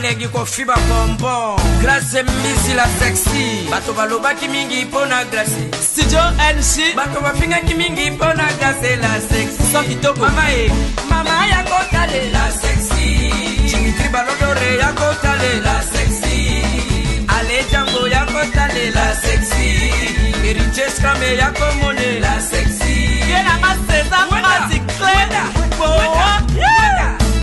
Legi ko fiba bonbon glace misi la sexy bato baloba ki mingi pona glace studio NC bato bafinga ki mingi pona glace la sexy so kitoko mama ya kotale la sexy Dimitri Balodore ya kotale la sexy Ale Django ya kotale la sexy Eriches Kame ya komone la sexy Yena maseza magic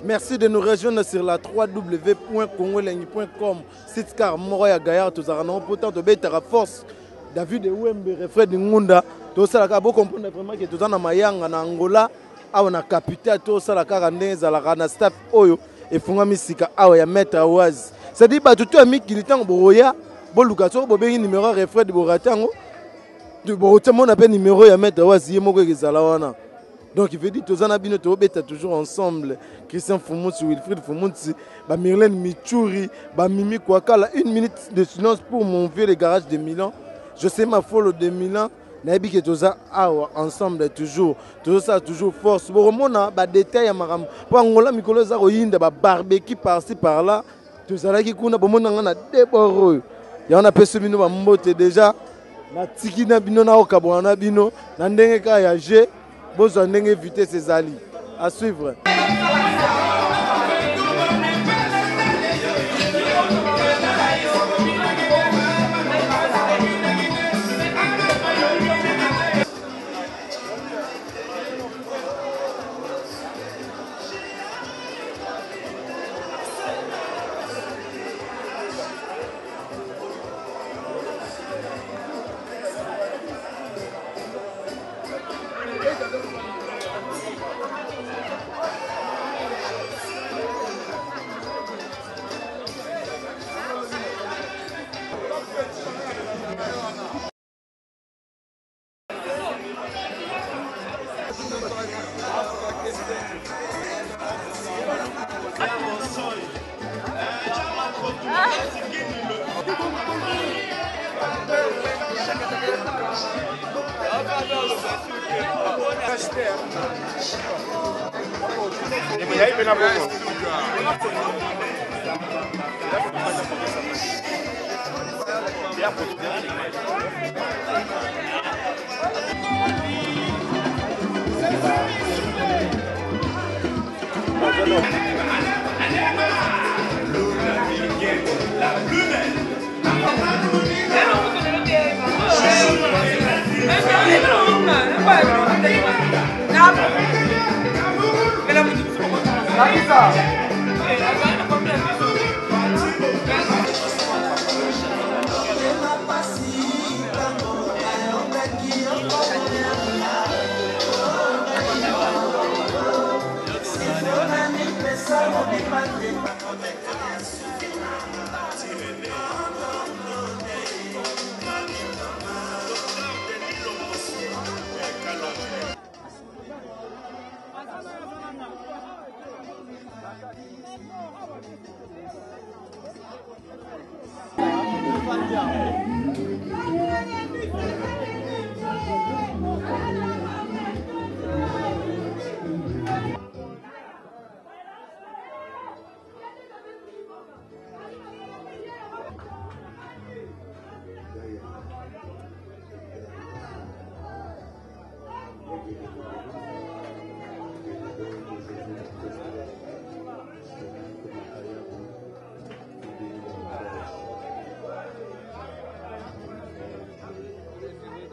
Merci de nous rejoindre sur la www.congolengui.com. Site car Moroya Gaillard, tous en pourtant de Betara Force. David Wembe, Fred Ngunda, tout ça, la comprendre vraiment que tout en Mayanga, en Angola, on a capité tout ça, la caranaise, la rana staff, Oyo, et Funga Awa, Maître Awaz. C'est-à-dire que tout ami qui est en Boroya, Bolukato, Bobé, numéro, Fred Boratango, de Borotamon, on appelle numéro, et Maître Awaz, Yemogo, Zalawana. Donc il veut dire que tous les toujours ensemble. Christian Foumoutsi, Wilfried Foumoutsi, Myrlène Michouri, Mimi Kouakala. 1 minute de silence pour mon vieux le garage de Milan. Je sais ma folle de Milan. Nabi que tous ensemble toujours. Tout ça toujours force. Bon, on a des détails à Maram. Pour Angola, Mikolo Zaroyinde, barbecue par-ci par-là. Tout ça là qui coule, bon, on a déboré. Il y en a personne qui nous mbote déjà. Na tiki na bino na okabo na bino. Na ndenge ka ya G. Besoin d'éviter ces alliés. À suivre.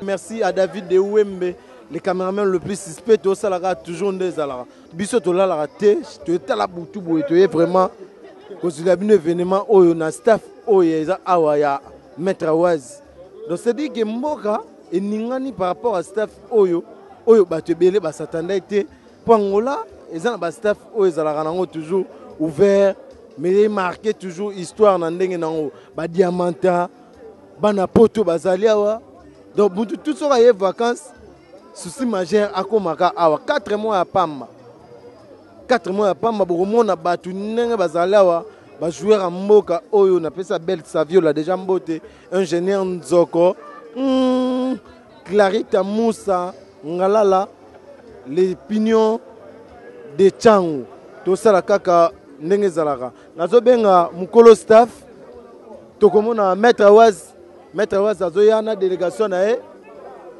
Merci à David de Wembe, le caméraman le plus suspect, tout ça là toujours des alara. Biso to la raté, tu es là pour tout boy, tu es vraiment cause il y a un événement oyo na staff oyo za awaya Maître Awaz. Donc c'est dit que mboka et ningani par rapport à staff oyo ba te belé ba s'attendait été pour Angola, ils ont ba staff oyo za la ranango toujours ouvert mais marqué toujours histoire na ndenge nango ba diamanta bana poto bazaliawa. Donc, tout ça, il y a vacances, souci majeur à Komaka, 4 mois à Pamba. 4 mois à Pamba, on a battu un joueur à Moka, on a fait ça belle Savio, là déjà mboté, ingénieur Nzoko, Clarita Moussa, Ngalala, les pignons de Tchango. Tout ça, la kaka, ndenge zalaka. Nazo benga mukolo staff. Tokomona Maître Awaz. Maître Awaz, azo yana délégation na.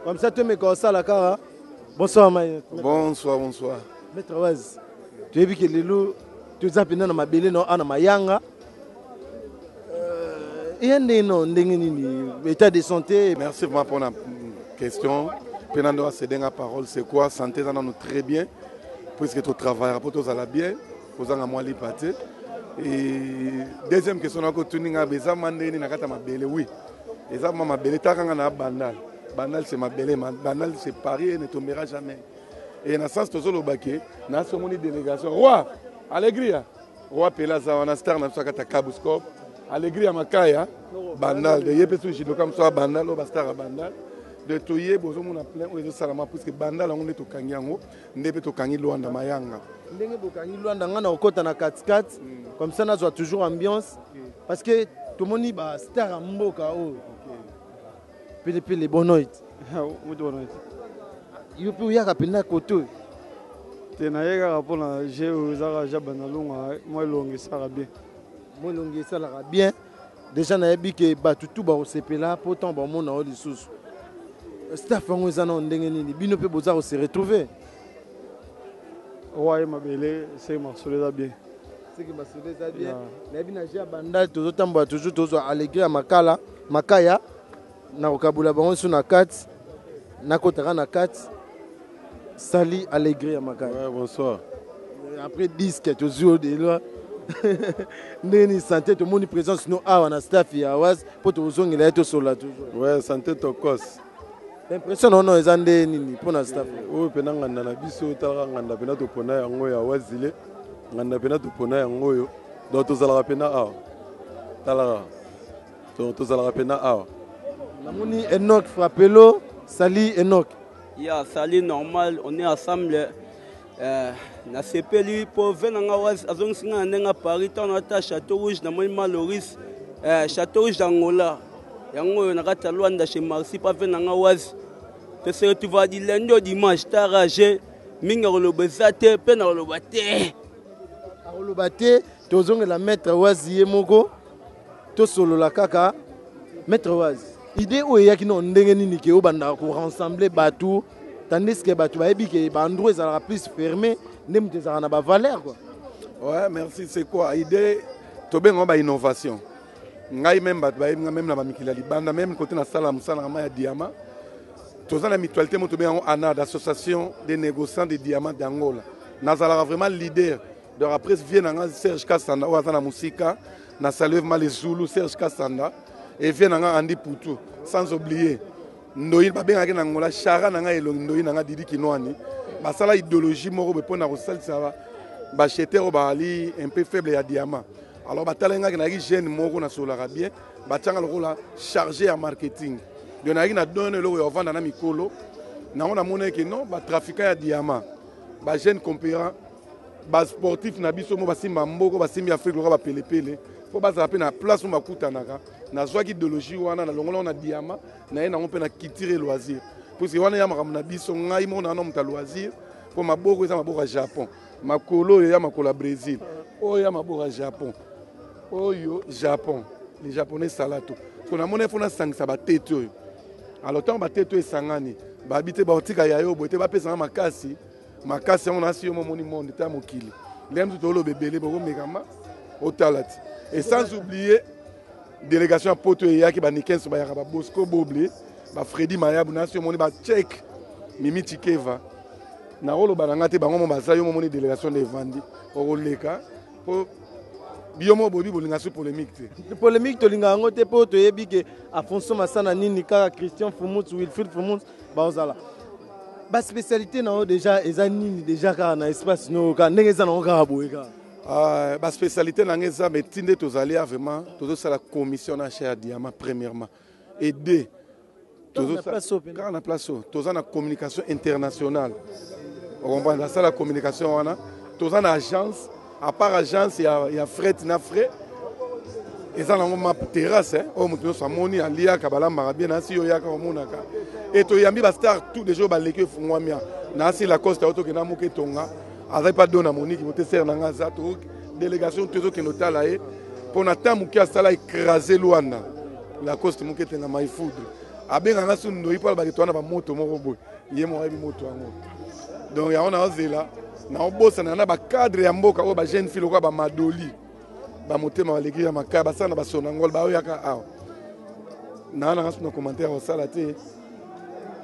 Comme ça, tu me connais la kara. Bonsoir, Maître. Bonsoir, bonsoir. Maître Awaz, tu as vu que les loups, tu as appelé dans ma belle, non, à ma yanga. Il y a un état de santé. Merci vraiment pour la question. Pendant que la parole, c'est quoi? Santé, ça nous très bien. Puisque tu travailles, pour tout ça bien, pour ça moi les pâtés. Et deuxième question, on a continué à besoin de ma belle, oui. Et ça, ma belle, tu as banal. Banal, c'est ma belle, banal, c'est Paris et ne tombera jamais. Et dans le sens, tu as le baquet, dans la délégation. Roi, Allegria. Roi Pelaza, on a star, on a fait un cabuscope. Allegria Makaya, banal. De Yépesu, je dois comme ça, banal, on va star à banal. De Toye, Bozo, on a plein de salama, parce que banal, on est au Kanyango, on est au Kanyi Luanda Mayanga. On est au Kanyi Luanda, on est au côté de 4-4. Comme ça, on a toujours ambiance. Parce que tout le monde est star à Mboka. Puis les bonnoïdes. Il faut y avoir un côté. Tu n'as pas de jeu aux Arabanalonga, moi, longue, ça va bien. Moi, longue, ça va bien. Déjà, on a dit que tout le CP là, pourtant, on a des sous. Staff, on a dit que nous pouvons se retrouver. Oui, ma belle, c'est ma soleil bien. C'est que ma soleil bien. On a dit que toujours Allegria Makala, Makaya. Na okabula bango sur na 4 na kotara na 4 Sali Allegria Makaya. Ouais, bonsoir. Après disque tu joues de là. Neni santé tout monde présence nous a na staff ya Awaz pour tout zongi to sola toujours. Ouais, santé tokos. L'impression non ezande nini pour na staff. Oh penanga na biso tala nganda pena to pona yango ya Awazile. Nganda pena to pona yango yo. Donc to zala pena a. Tala. To zala pena a. Namoni Enoch Frappelo, Sali Enoch. Ya Sali normal, on est ensemble. Na CP pour venir à Awaz, azong singa nenga Paris, on a Château Rouge, na moi Maloris, Château Rouge d'Angola. Yango na kata Luanda chez Marcy, pas venir à Awaz. Tu sais tu vas dire lundi dimanche, t'as ragé, minga le bezate, pena le bate. Le bate, tu as la mettre Awaz Yemoko, to solo la kaka, mettre Awaz. Idée où il y a qui n'ont ndengeni qui au banda pour rassembler bateau tandis que bateau ba ebi que bandro ça plus fermé nem te ça na ba valeur quoi. Ouais, merci. C'est quoi idée to ben on ba innovation. Ngai même bateau ba même na ba mikila libanda même côté na sala musala ma ya diamant. Tous la mutualité mo to ben ana d'association des négociants de diamants d'Angola. Nazala vraiment leader de la presse vient na Serge Kassanda ou na musika na salve mal les Zulu Serge Kassanda. Et vient Andy Poutou, sans oublier. Ndoyi babengaki na Angola chara nanga elongi ndoyi nanga Didi Kinwani. Basala idéologie moko be pona rosal ça va. Ba cheter bali un peu faible ya diamant. Alors batalenga ki na ki jeune moko na solara bien, batanga le rôle chargé en marketing. De na ki na donne le yo vendre na mikolo. Na on a monnaie que non, ba trafiquant ya diamant. Ba jeune compérant, ba sportif na biso mo basimba mboko basimbi Afrique lo ba pelepele. Faut pas zapper na place où ma kutanaka. Na zwa idéologie wana na longola na diamant na ena on peut na kitire loisir parce que wana ya makamna biso ngai mo na no mta loisir pour maboko eza maboko ya Japon makolo ya makolo Brésil oyo ya maboko ya Japon oyo Japon les japonais salato ko na mona fona sangisa ba tete oyo alors tant ba tete esangani ba habite ba otika ya yo bote ba pesa makasi makasi on a si yo moni monde ta mokili lem to lo bebele boko mekama otalati et sans oublier délégation à Poto et Yaki Baniken Bayaraba Bosco Boblé, Freddy Maya Bunasio Moni Tchèque, Mimi Tikeva, Narolo Banangate Bango Basayo Moni délégation de Vandi, Oroleka, pour Biomo Bobi Bolingasu polémique. Polémique, Tolinga Angote Poto Yebi que Afonso Massana Ninika, Christian Fumut, Wilfried Fumut, Baozala. La spécialité déjà, Ezanini déjà car na espace no car n'engeza na ngaboueka. La spécialité dans les mais tinde tous aller vraiment tous la commission d'achat diamant premièrement aider tous quand on a place tous la communication internationale on va dans la communication on a tous en agence à part agence il y a fret na frais eza nango ma terrasse oyo moto nyonso amoni aliaka balambaka bien nasi oyaka omonaka e toyambi bastar tout de jour baleki efungwamia nasi lacoste ao tokenda moka etonga azali mpa do na moniki mote sere na nga aza to délégation to ezokende otala ye mpo na ntan moke asala écrase lwanda lacoste moke etenga mai foudre abenganga so ndoi mpo alobaki towana bamoto moko boye ye mo ayebi moto yango donc yango naozela naobosana na bacadre ya mboka oyo bajeune fille lokola bamadoli bamotema baleki ya makaya basala na basonangolo baoyaka awa naa nanga so na commentaire osala te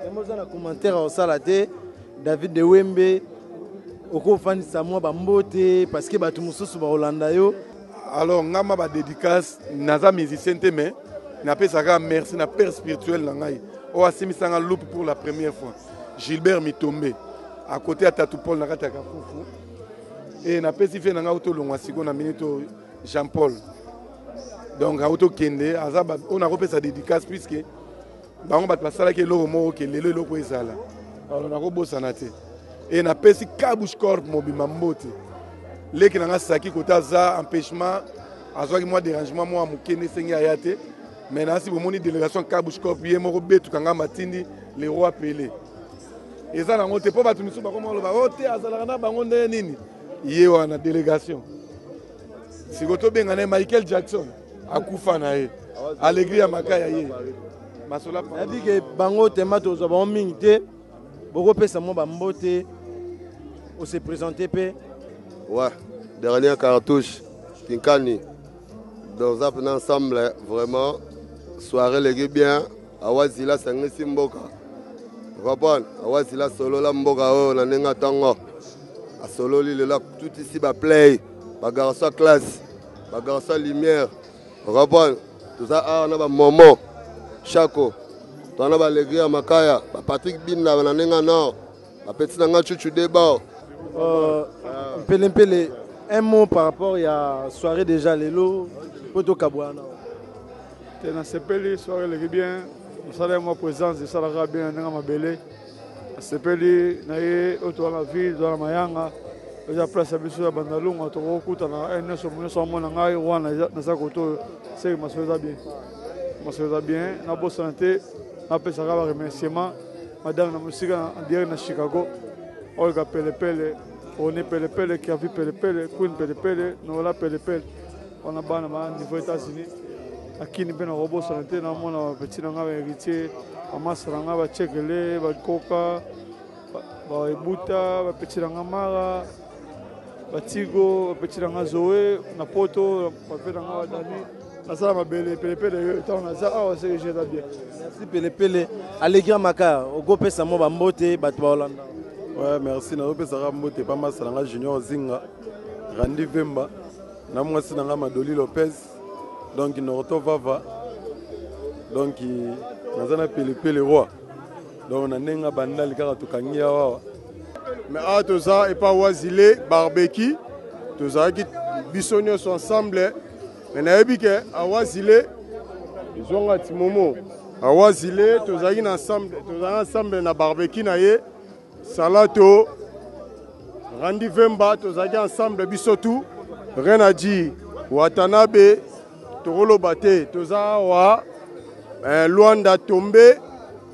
emoza na commentaire osala te David de Wembe okofandisa mwa bambote parce que bato mosusu baolanda yo alors ngama badédicace naza musicien te mais napesaka merci na père spirituel na ngai oyo asimisanga loupe pour la première fois Gilbert Mitombe à côté ya Tatou Paul na kati ya Kafufu e napesi fe na ngai otolongwa siko na minute Jean Paul donc aotokende aza oyo nakopesa dédicace puisque bango bato basalaki eloko moko ke lelo eloko ezala alors nakobosana te e napesi Kabush Corp mobima mbote leki na nga saki kota aza empêchement azwaki mwa dérangement mwa mokende esengi aya te mais nasi bomoni délégation Kabush Corp ye moko betuka nga matindi le roi Pelé eza nango te mpo bato misusu bakoma oloba o te azalaka na bango nde nini ye wana délégation siko tobenga na Michael Jackson akufa na ye alegri ya makaya ye masola abi ke bango tema tozwa bango mingi te bokopesa mwa bambote ose présenter pe ouais dernière cartouche Kinkani dans un ensemble vraiment soirée les bien awazila sangisi mboka comprendre awazila solo la mboka o na nenga tango a solo li là tout ici ba play ba garçon classe ba garçon lumière comprendre tout ça na ba momo Chako tona ba alegria makaya ba Patrick Binda na nenga no ba petit nanga chuchu débat Pele, un mot par rapport à la soirée déjà Lelo, Poto Kabouana. Tu as sepeli soirée les bien, nous avons ma présence de Salara bien dans ma belle. Sepeli nae autour de la ville, dans la Mayanga, déjà place à Bissou à Bandalung, à Toroku, à un sur mon son ngai wana na sakoto, c'est ma soirée bien. Ma soirée bien, na bonne santé, na pesa ka remerciement, madame na musique en direct na Chicago. Olga Pele, on est Pele qui a vu Pele, Queen Pele, Nola Pele, on a ban au niveau États-Unis. À qui n'est pas un robot santé, dans mon petit héritier, à Masranga, va Tchekele, va Coca, va Ebuta, va petit Rangamara, va Tigo, va petit Rangazoé, na Poto, va Pedanga Dani. Ça ma belle Pele, on a ça, c'est que j'ai bien. Merci Pele, Allégra Maka, au Gopé Samo Bambote, Batwa Hollanda. Ouais, merci. Naopesaka mbote pa masalanga Junior Zinga, Randy Vemba, na mwasi nanga Madoli Lopez, donc Noroto Vava, donc nazana Pele roi. Donc na nenga bandali kaka tukangia wawa. Mais ah tout ça et pas Wazile barbecue, tout ça qui bisonio sont ensemble. Mais na ebike a Wazile ils ont un petit moment. A Wazile tout ça ensemble na barbecue na ye. Salato, Randy Vemba, tous ensemble, Bisotou, Renadi, Watanabe, Torolo Bate, tous wa Luanda Tombe,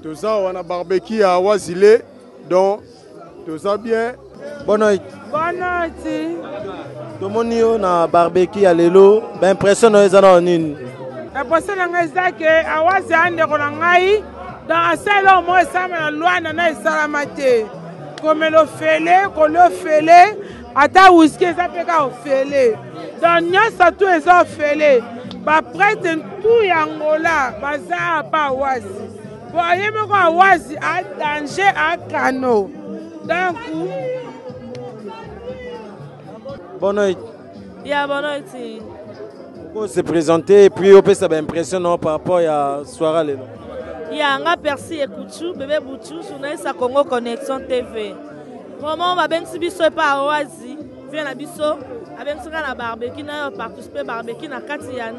tous wana barbecue à Wazile, donc tous bien. Bonne nuit. Bonne nuit. Tout le monde na barbecue à Lelo, ben impressionnant les anonymes. Impressionnant les que à Wazande Rolangai, dans un seul homme, moi ça me Luanda na Salamate. Comme le fêlé, qu'on le fêlé, à ta whisky, ça fait qu'à fêlé. Donc, nous sommes tous fêlés. Après, tout Yangola, ça n'a pas Wazi. Pour aller me Wazi, à danger, à Kano. Donc, bonne nuit. Yeah, bonne nuit. On s'est présenté et puis on peut s'avoir impressionnant par rapport à la soirée. Yanga Percy et Kouchou, bébé Bouchou, sur sa Congo Connexion TV. Vraiment, on va bien se biso par Oazi, vient à biso, avec ce la barbecue, na participer barbecue na Katian.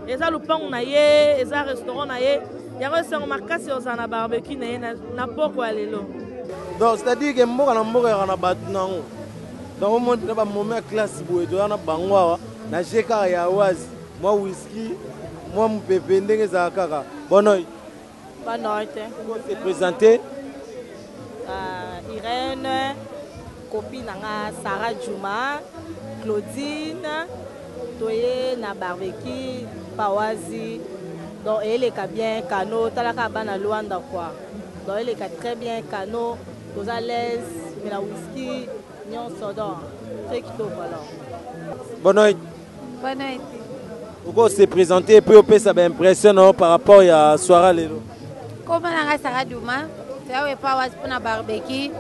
Et ça le pain on a yé, et ça restaurant na yé. Il y a aussi un marquage sur la barbecue na pourquoi lelo. Donc c'est-à-dire que moi quand moi on a battu donc au moins dans un moment classe boue, tu as na bangwa na jeka ya Oazi. moi whisky, moi Mpepe ndenge za kaka. Bonne nuit. Bonne nuit. Comment se présenter? Irène, copine nanga Sarah Juma, Claudine, Toye na barbecue, Pawazi. Donc elle est bien cano, talaka bana Luanda quoi. Donc elle est très bien cano, aux à l'aise, mais la whisky, nyon soda. Très kitoko alors. Bonne nuit. Bonne nuit. Pourquoi se présenter et puis on peut ça impressionne par rapport à la soirée lelo? Comment nanga Sarah Juma, tu as pas was pour na barbecue.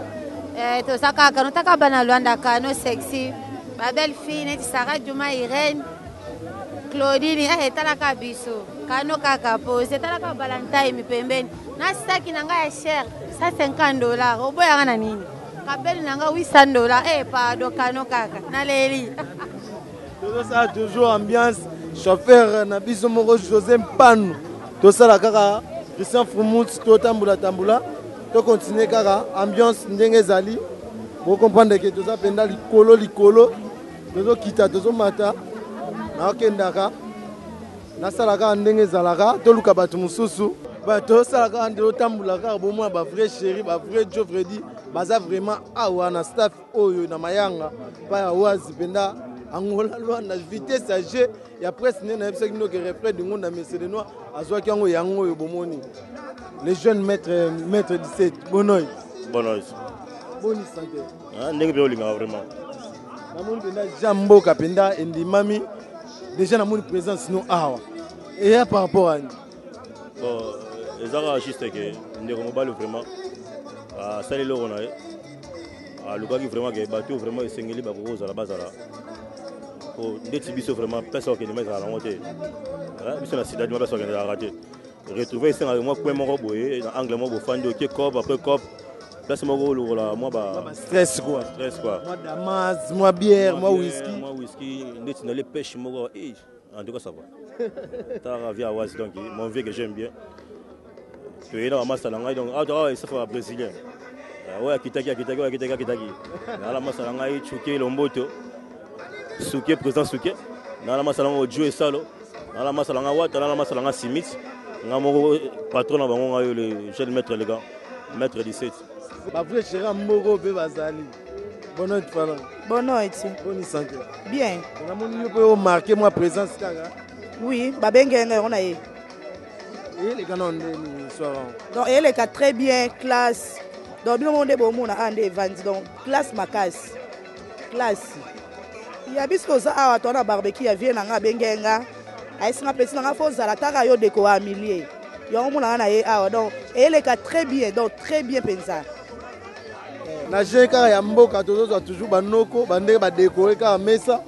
To saka kano taka bana Luanda kano sexy. Ma belle fille net Sarah Juma Irène. Claudine talaka biso. Kano kaka pose talaka Valentine pembeni. Na staki nanga ya cher, $150. Oboya ngana nini? Kabeli nanga $800. Pardon kano kaka. Na leli. Tout ça toujours ambiance chauffeur na biso moko José Mpanu. Tout ça la kaka Christian Foumout to tambula tambula. To continuer kaka ambiance ndenge zali. Vous comprenez que tout ça penda likolo. Tozo kita tozo mata. Na okendaka. Na salaka ndenge zalaka to luka batu mususu. Ba to salaka ndelo tambula kaka bo moi ba vrai chéri, ba vrai Joe Freddy, baza vraiment awa na staff oyo na mayanga. Pa ya wazi penda Angola Luanda vitesse à G et après ce n'est pas que nous qui reflet du monde à Messédenois à soit qui ont yango et bomoni. Les jeunes maîtres 17 bonne bonne santé. Ah n'est bien vraiment. Na mon penda Jambo Kapenda Ndi Mami déjà na mon présence nous awa. Et par rapport à bon les ara juste que ndeko mobile vraiment à saler le rona à lukaki vraiment que bateau vraiment esengeli ba ko za la bazara. Oh, ndeti biso vraiment personne qui ne met à la montée. Hein, biso na sida du personne qui a raté. Retrouver ça moi point mon boye angle mo bo fando qui cop après cop. Place mo go la moi ba stress quoi. Moi damas, moi bière, moi whisky, ndeti na les pêche mo en tout cas ça va. Ta via was donc mon vieux que j'aime bien. Tu es là à Masalanga donc ça fait brésilien. Ouais kitaki. Na la Masalanga chuke lomboto. Souké, président Souké, dans la masalanga Ojo et Salo, dans la masalanga Wata, dans la masalanga Simit, dans mon patron, le jeune maître élégant, maître 17. Ma vraie chérie Moro Bebazali. Bonne nuit, Fala. Bonne nuit. Bonne santé. Bien. On a marqué ma présence. Oui, Babengenga, on a eu. Et les canons de soir. Donc, elle est très bien, classe. Donc, le monde est bon, on a un des ventes. Donc, classe Makas. Classe. Il y a bis que ça a ton barbecue a vient nga bengenga a singa petit nga fo zala taka yo déco à millier yo mona na e a donc elle est très bien pensa na jeka ya mboka tozo toujours banoko bande ba décorer ka mesa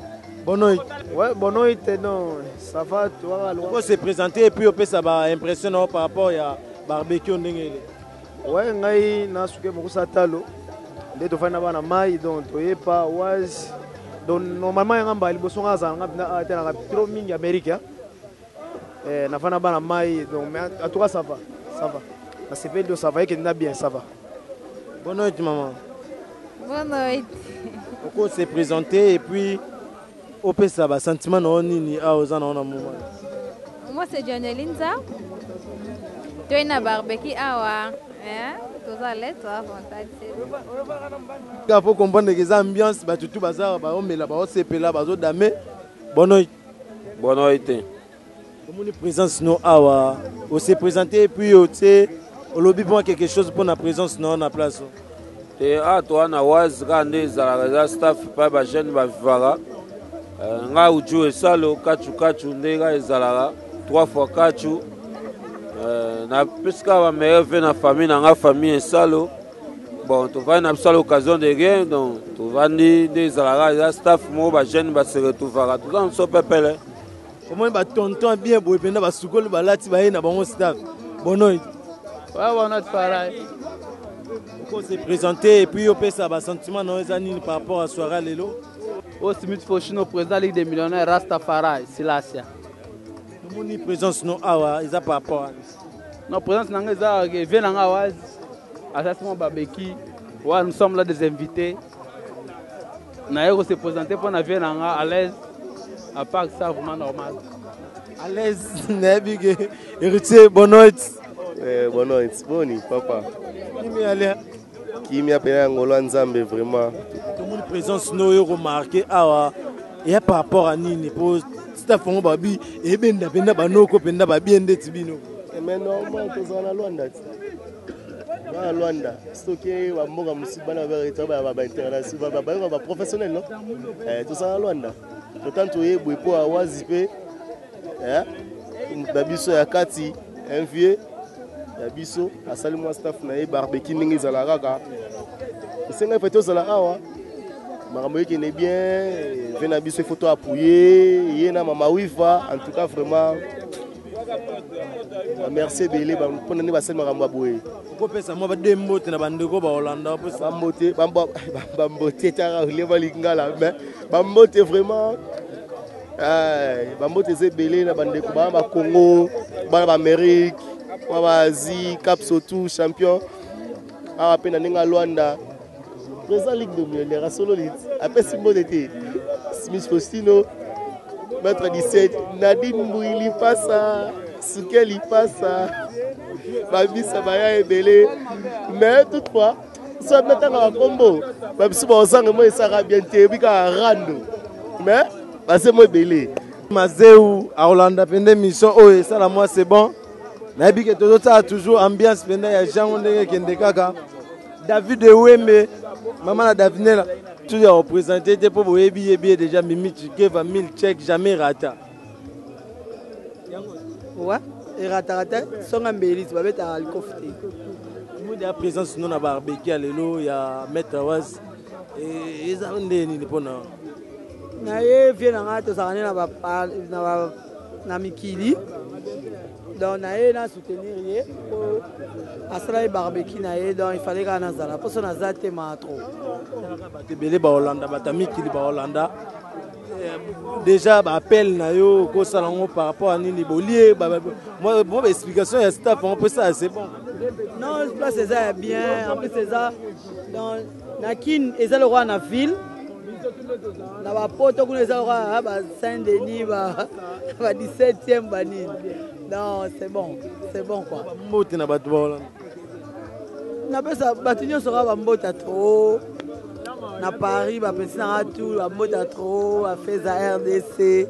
bonne ouais bonne nuit non ça va toi alors se présenter et puis on peut ça ba impression par rapport à barbecue ndengele ouais ngai na suke mokusa talo nde to fana bana mai donc to yepa was. Donc normalement yanga mbali boso ngaza ngapina tena trop mingi Amérique na fana bana mai donc mais en tout cas ça va na CPL ça va et que bien ça va. Bonne nuit maman. Bonne nuit. On s'est présenté et puis on peut ça va sentiment non nini a aux moment. Moi c'est Janeline ça. Tu es na barbecue awa tous à l'aise toi fantastique. Il faut comprendre que les ambiances ba tout bazar ba on met là ba on CP là ba zo dame. Bonne nuit. Bonne nuit. Comme une présence nous awa on s'est présenté et puis tu sais au lobby pour quelque chose pour la présence non na place. Et à toi na was grande za staff pa ba jeune ba vivara. Nga uju esalo kachu ndega ezalaka 3 fois kachu. Na puisqu'à ma mère vient na famille na famille salo bon tu vas na l'occasion de rien donc tu vas des alara staff mo ba jeune ba se retrouver tout dans so pepele comment ba tonton bien boy penda ba sukol ba lati ba na bon staff bonoi ouais on a pareil on s'est présenté et puis on peut ça ba sentiment non ezani par rapport à soirée lelo au Smith Fochino président Ligue des millionnaires Rastafari Silasia. Mon présence non awa ils a par rapport à notre présence nanga za vient nanga was assassin barbecue ouais nous sommes là des invités na yoko se présenter pour na vient nanga à l'aise à part ça vraiment normal À l'aise, Nabig, héritier, bonne nuit. Bonne nuit, boni, papa. Qui m'y a payé en Nzambe, vraiment. Comme une présence nous remarqué, il y a par rapport à Nini, pour Stefan Babi, et Ben Dabenda Banoko, Penda Babi, et Tibino. Mais normalement, tu es à Luanda. À Luanda, stocké, à Moga Moussibana, international, professionnel, non? Tout ça à Luanda. Autant tu es pour avoir zippé, Babiso et Akati, un vieux, Babiso, à Salimwa staff, barbecue, n'ingé Zalaraka. C'est un peu ça là, Maramboye qui est bien, Venabiso photo appuyé, Yéna Mama Wifa, en tout cas vraiment. Merci Bélé, pour nous passer Maramboye Boué. Pourquoi ça m'a deux mots na bandeko ba Hollanda pour ça Bamboté, Bamboté, Tara, Lingala, mais Bamboté vraiment. Bamboté c'est Bélé na bandeko ba Congo, ba Amérique, ba Asie, Cap Sotou, champion. À peine na Luanda. Président Ligue de Miel, Sololite, après Simon d'été, Smith Faustino, Maître 17, Nadine Mbouili passe à Soukel il passe à Babi Sabaya et Belé. Mais toutefois, ça va mettre en combo. Même si on sent que moi, ça va bien te rando. Mais, c'est moi Belé. Mazéou, à Hollande, pendant mission, oh, ça là, moi c'est bon. Mais bien que tout ça a toujours ambiance, pendant il y a Jean qui est kaka. David de Wembe. Maman Davinela, tu as représenté pour vous bien déjà Mimi Tchike, 1000 chèques, jamais rata. Ouais, et rata, son embellis, tu vas mettre à l'alcofté. Il y a présence non à barbecue à l'élo, il y a Maître Waz et ils ont des nippons. Naye vient en hâte, ça na mikili. Donc naye na soutenir pour asala barbecue naye donc il fallait qu'on azala pour son azate ma trop. Belé ba Hollanda batami kili ba Hollanda. Déjà ba appel na yo ko salango par rapport à nini bolier moi bon explication ya staff on peut ça c'est bon. Non, je place ça bien en plus c'est ça dans nakin ezalo roi na ville. Na ba poto kuna ezalo roi ba Saint-Denis ba 17e banine. Non, c'est bon quoi. Mbote na bato ba Hollande. Na pesa batinyo sera ba mbota trop. Na Paris ba pesi na tout ba mbota trop, a fait za RDC.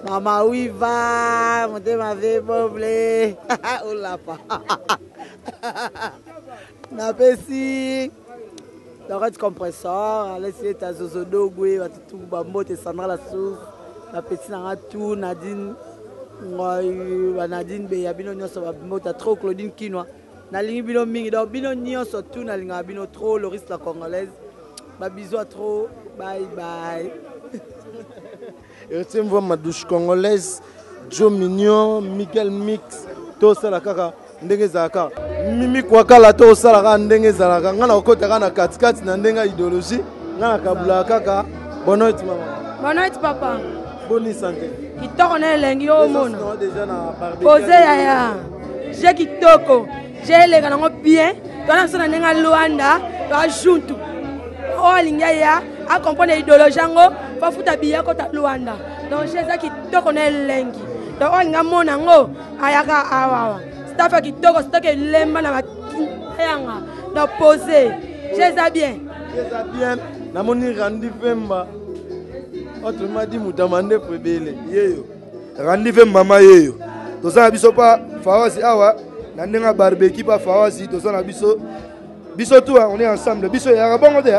Mama Wiva, monte ma vie boblé. Oh la pa. Na pesi l'oreille compresseur, laisser ta zozodogwe, ba tout ba mbote Sandra la sous. Na pesi na tout Nadine Nadine be ya bino nyonso ba mota trop Claudine Kinwa na lingi bino mingi donc bino nyonso tout na linga bino trop Loris la congolaise ba bisous à trop bye bye. Et tu vois ma douche congolaise Joe Mignon Miguel Mix to sala kaka ndenge zaka Mimi kwa kala to sala ka ndenge zalaka ngana okota kana katikati na ndenga idéologie ngana kabula kaka bonne nuit maman. Bonne nuit papa. Bonne santé. Kitoko na elengi o mona. Posé ya. J'ai kitoko. J'ai les gars bien. Tona sona nenga Luanda, ba juntu. O alinga ya, a comprendre idéologie ngo, fa futa biya ko ta Luanda. Donc j'ai ça kitoko na elengi. Donc o alinga mona ngo ayaka awa. Staff kitoko stock lemba na yanga. Donc posé. J'ai ça bien. J'ai ça bien. Na moni randi femba. Autrement dit, Moutamande Frebele. Yeyo. Randive maman yeyo. Toza biso pa Fawasi awa. Nandenga barbecue pa Fawasi. Toza na biso. Biso tout, on est ensemble. Biso ya bongo de.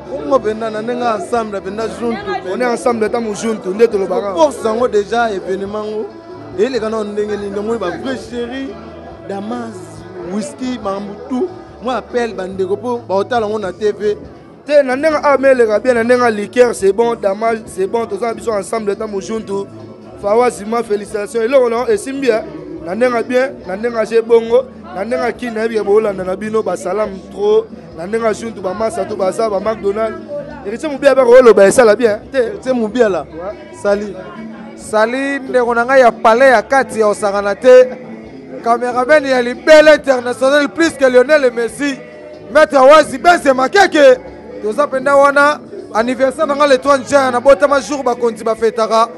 Comment benda nandenga ensemble, benda juntu. On est ensemble tamu juntu. Ndeto lo bara. Pour sango déjà événement. Et les canons ndenge ni ndemo ba vrai chéri. Damas, whisky, mambutu. Moi appelle bandeko po ba hôtel on a TV. Nandenga ameleka bien nandenga liqueur c'est bon damage c'est bon tous ensemble dans mon juntu Fawasi ma félicitations et là on est simbia nandenga bien nandenga j'ai bongo nandenga kina bien bolanda na bino ba salam trop nandenga juntu ba massa to ba za ba McDonald's et c'est mon bien ba rolo ba ça la bien c'est mon bien là sali ndeko nanga ya palais ya kati ya osangana te cameraman ya libele international plus que Lionel Messi Maître Wazi ben c'est makeke toza penda wana anniversaire nanga le 30 juin na botama jour ba konti ba fetaka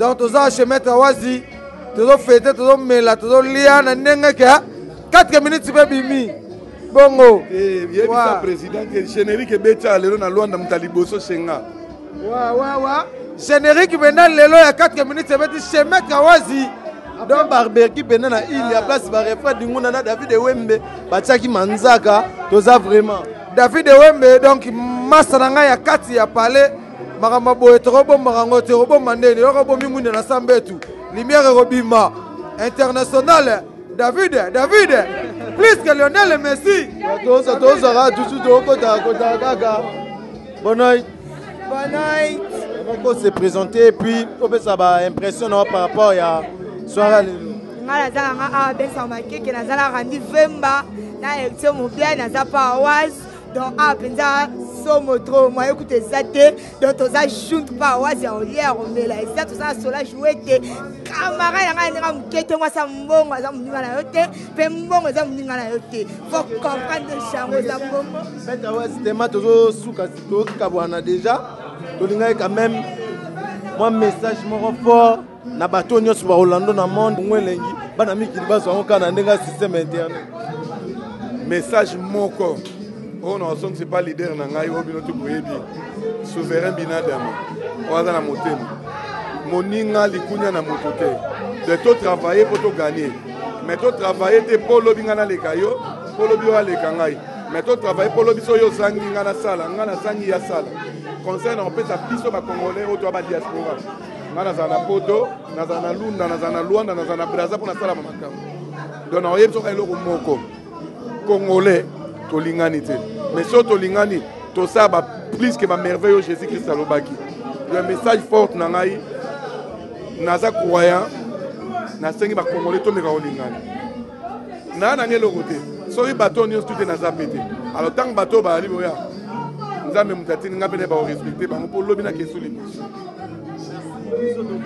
donc toza chez maître Wazi tozo fêter tozo mela tozo lia na ndenge ka 4 minutes pe bimi bongo yebisa président que générique beta lelo na Luanda mutaliboso senga wa générique benda lelo ya 4 minutes beti chez maître Wazi donc barbecue benda na il ya place ba refrain dinguna na David Wembe batiaki manzaka toza vraiment David Wembe donc masana ya kati ya palais Marama boye trobo marango trobo mandeni yoko mingu na sambetu lumière robima international David plus que Lionel Messi toza ra toujours kota gaga bonne nuit on se présenter et puis on peut ça ba impression par rapport à soirée ngala zanga besa makeke na zala randi vemba na ection mon bien na zapa was donc penza somo trop moi écoutez ça te donc toza junte pa wazi en lière on est là et ça tout ça sola jouer te camarade yanga nga mukete moi ça mbongo za muninga na yote pe mbongo za muninga na yote faut comprendre chango za mbongo beta wazi tema tozo suka to kabwana déjà tolinga quand même moi message mon fort na bato nyonso ba Orlando na monde ngwelengi bana mikili bazo ngo kana ndenga système interne message moko on a song c'est pas leader na ngai obino to boyebi souverain binadama oza na motema moninga likunya na motote de to travailler pour to gagner mais to travailler te polo binga na lekayo polo bio ale kangai mais to travailler polo biso yo zangi ngana sala ngana zangi ya sala concerne on peut ça biso ba congolais o to ba diaspora ngana za na poto na za na lunda na za na Luanda na za na Brazza pour na sala mamakam donc on yebso ka eloko moko congolais tolingani te mais so tolingani to ça ba plus que ma merveille Jésus Christ alobaki le message fort na ngai naza croyant na sengi ba congolais to meka olingani na na ngelo côté so i bateau nyos tout naza pété alors tant bateau ba ali boya nzambe mutatini ngapene ba respecter ba pour lobi na kesu libiso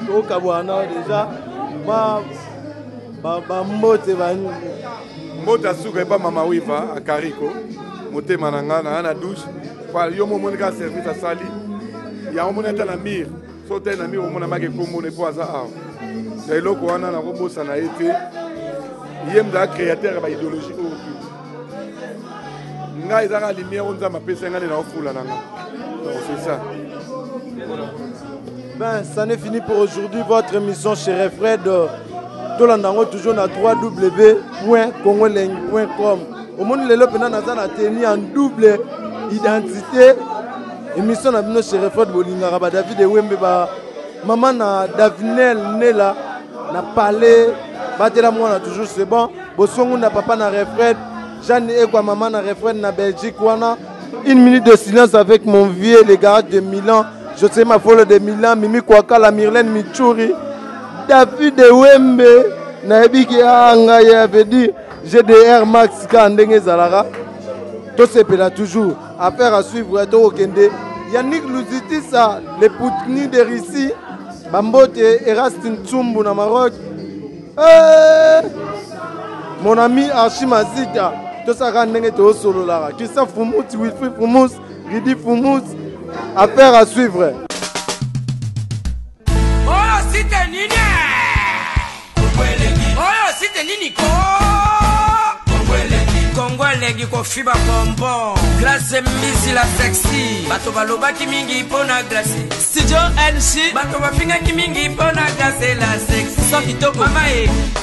to kabwana déjà ba mbote ba mota suka pa mama wiva a Kariko motema na ngana na douche kwa yo mo monika service asali ya mo neta na mir so te na mir mo na make kombo ne poza a ya eloko wana na kobosa na ete yemda créateur ba idéologie o nga ezaka lumière on za mapesa ngane na ofula na nga donc c'est ça. Ben ça n'est fini pour aujourd'hui votre émission chez Refred Tolandango toujours na www.congoleng.com. Au monde lelo pena na za na tenir en double identité. Émission na bino chez Refred Bolinga ba David Wembe ba maman na Davinel Nela na palais batela mwana toujours c'est bon. Bosongo na papa na Refred Jeanne et quoi maman na Refred na Belgique wana. Une minute de silence avec mon vieux les gars de Milan. Je sais ma folle de Milan Mimi Kwaka la Myrlène Michouri. David Wembe naebiki anga ya avait dit GDR Max Kandenge Zalara. Tout c'est là toujours affaire à suivre to okende. Yannick Luziti ça les Poutni de Russie. Bambote Erastin Tsumbu na Maroc. Mon ami Archimazita tout ça Kandenge to solo lara. Christophe Fumous, Wilfried Fumous, Ridi Fumous. Affaire à suivre. Kongolegi ko fiba bonbon glace misi la sexy bato baloba ki mingi pona glace studio NC bato bafinga ki mingi pona glace la sexy so kitoko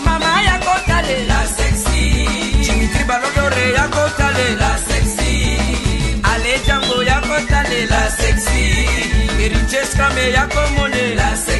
mama ya kotale la sexy Dimitri Balodore ya kotale la sexy Ale Django ya kotale la sexy Eriches Kame ya komone la sexy